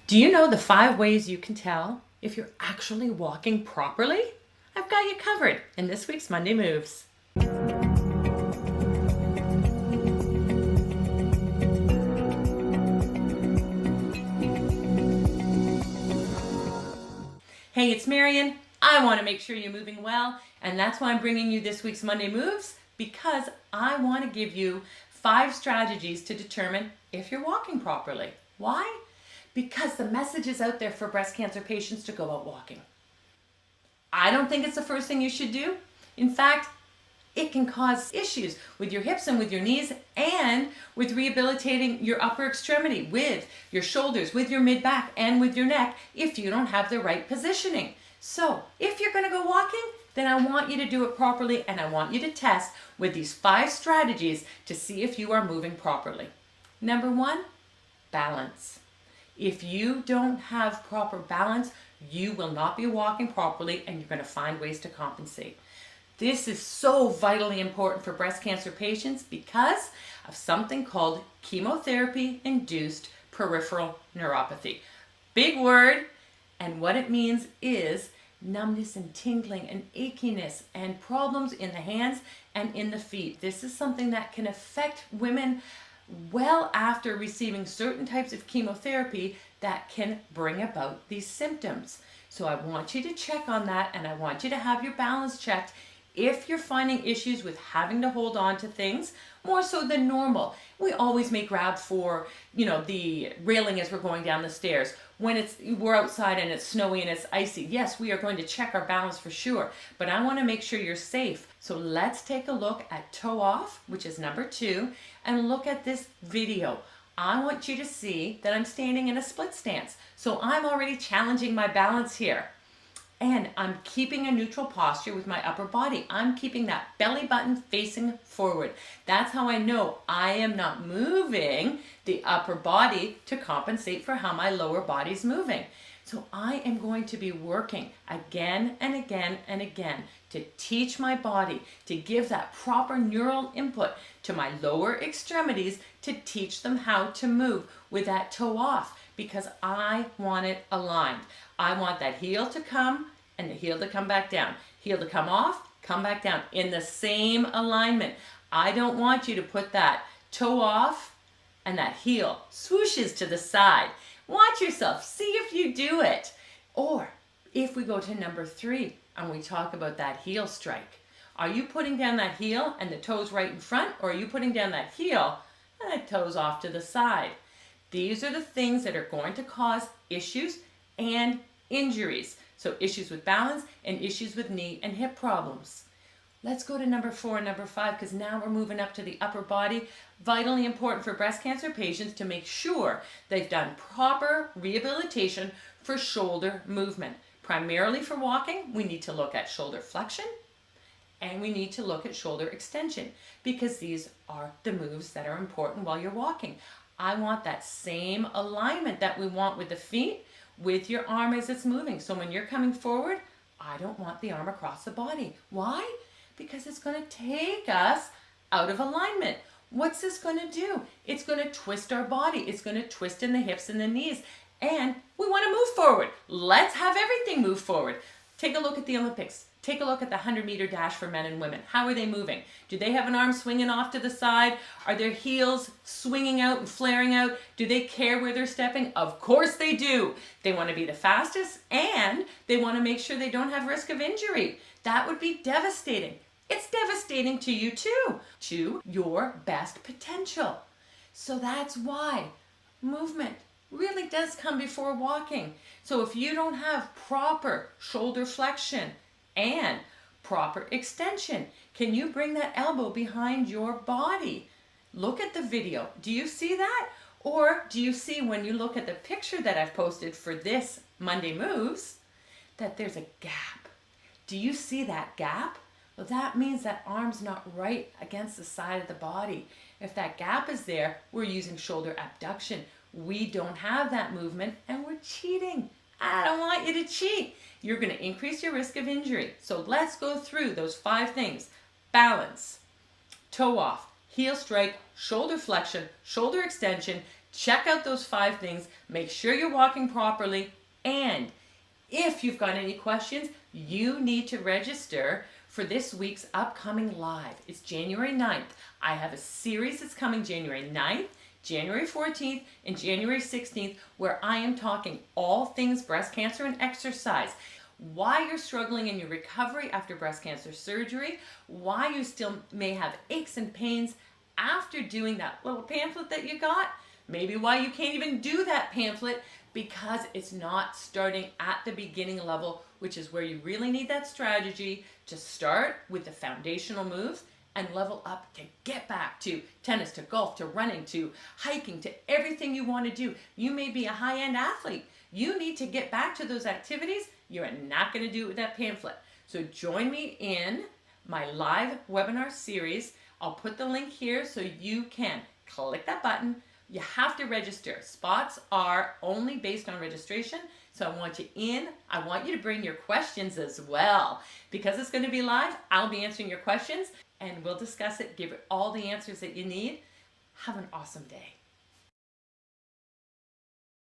Do you know the 5 ways you can tell if you're actually walking properly? I've got you covered in this week's Monday Moves. Hey, it's Marian. I want to make sure you're moving well, and that's why I'm bringing you this week's Monday Moves, because I want to give you 5 strategies to determine if you're walking properly. Why? Because the message is out there for breast cancer patients to go out walking. I don't think it's the first thing you should do. In fact, it can cause issues with your hips and with your knees and with rehabilitating your upper extremity, with your shoulders, with your mid-back, and with your neck if you don't have the right positioning. So if you're going to go walking, then I want you to do it properly, and I want you to test with these 5 strategies to see if you are moving properly. Number 1, balance. If you don't have proper balance, you will not be walking properly, and you're going to find ways to compensate. This is so vitally important for breast cancer patients because of something called chemotherapy-induced peripheral neuropathy. Big word, and what it means is numbness and tingling and achiness and problems in the hands and in the feet. This is something that can affect women well after receiving certain types of chemotherapy that can bring about these symptoms. So I want you to check on that, and I want you to have your balance checked if you're finding issues with having to hold on to things more so than normal. We always make grab for, the railing as we're going down the stairs. When we're outside and it's snowy and it's icy, yes, we are going to check our balance for sure, but I want to make sure you're safe. So let's take a look at toe off, which is number 2, and look at this video. I want you to see that I'm standing in a split stance. So I'm already challenging my balance here. And I'm keeping a neutral posture with my upper body. I'm keeping that belly button facing forward. That's how I know I am not moving the upper body to compensate for how my lower body's moving. So I am going to be working again and again and again to teach my body, to give that proper neural input to my lower extremities to teach them how to move with that toe off, because I want it aligned. I want that heel to come and the heel to come back down. Heel to come off, come back down in the same alignment. I don't want you to put that toe off and that heel swooshes to the side. Watch yourself. See if you do it. Or if we go to number 3 and we talk about that heel strike. Are you putting down that heel and the toes right in front, or are you putting down that heel and the toes off to the side? These are the things that are going to cause issues and injuries. So issues with balance and issues with knee and hip problems. Let's go to number 4 and number 5, because now we're moving up to the upper body. Vitally important for breast cancer patients to make sure they've done proper rehabilitation for shoulder movement. Primarily for walking, we need to look at shoulder flexion and we need to look at shoulder extension, because these are the moves that are important while you're walking. I want that same alignment that we want with the feet with your arm as it's moving. So when you're coming forward, I don't want the arm across the body. Why? Because it's going to take us out of alignment. What's this going to do? It's going to twist our body. It's going to twist in the hips and the knees. And we want to move forward. Let's have everything move forward. Take a look at the Olympics. Take a look at the 100-meter dash for men and women. How are they moving? Do they have an arm swinging off to the side? Are their heels swinging out and flaring out? Do they care where they're stepping? Of course they do. They want to be the fastest, and they want to make sure they don't have risk of injury. That would be devastating. It's devastating to you too, to your best potential. So that's why movement really does come before walking. So if you don't have proper shoulder flexion and proper extension, can you bring that elbow behind your body? Look at the video. Do you see that? Or do you see, when you look at the picture that I've posted for this Monday Moves, that there's a gap? Do you see that gap? Well, that means that arm's not right against the side of the body. If that gap is there, we're using shoulder abduction. We don't have that movement, and we're cheating. I don't want you to cheat. You're going to increase your risk of injury. So let's go through those 5 things. Balance, toe off, heel strike, shoulder flexion, shoulder extension, Check out those 5 things. Make sure you're walking properly. And if you've got any questions, you need to register for this week's upcoming live. It's January 9th. I have a series that's coming January 9th, January 14th, and January 16th, where I am talking all things breast cancer and exercise. Why you're struggling in your recovery after breast cancer surgery, why you still may have aches and pains after doing that little pamphlet that you got, maybe why you can't even do that pamphlet because it's not starting at the beginning level, which is where you really need that strategy to start with the foundational moves and level up to get back to tennis, to golf, to running, to hiking, to everything you want to do. You may be a high-end athlete. You need to get back to those activities. You're not going to do it with that pamphlet. So join me in my live webinar series. I'll put the link here so you can click that button. You have to register. Spots are only based on registration. So I want you in. I want you to bring your questions as well. Because it's going to be live, I'll be answering your questions and we'll discuss it, give it all the answers that you need. Have an awesome day.